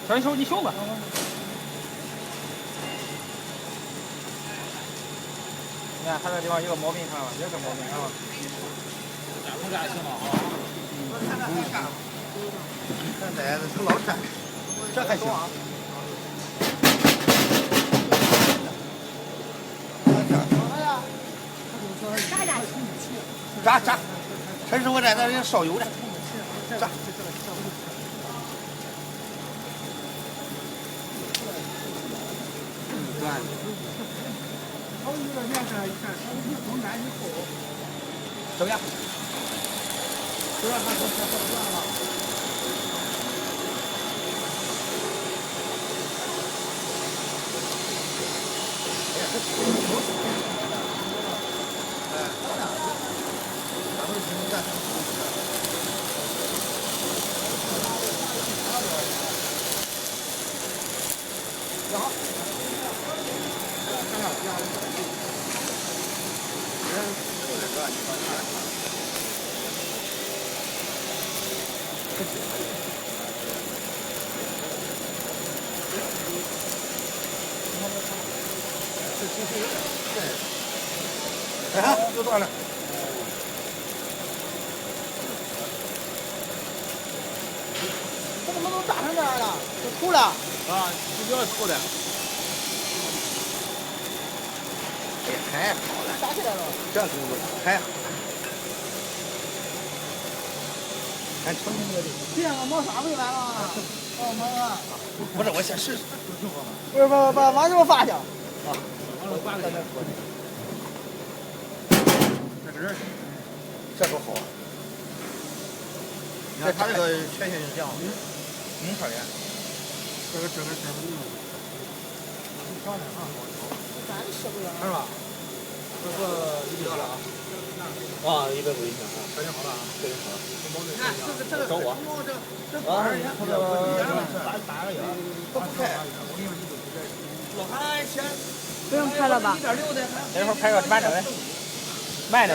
小心手你修吧。你看它这地方有个毛病，看了吧？也是毛病，看吧？不干行了啊。现在成老山，这还行。炸！陈师傅在那里烧油的，炸。怎么样？不让他说不让了。又断了。这怎么都炸成这样了？都吐了。啊，不要吐的。太好了，炸起来了。这工作太好了。看成这个的。这样磨砂没完了。哦，没完。不是，我先试试。不是，往这边发去。啊。往这挂在那说的。这个人，这多好啊！你看他这个缺陷就是这样，明确点。这个是漂亮啊！咱舍不得。是吧？这个100多了啊！啊，150一下啊！非常好了啊！非常好了。看这个找我。这啊，这个打个眼，都不开。老韩先。不用拍了吧？1.6的，等会儿拍个慢着的，慢着的。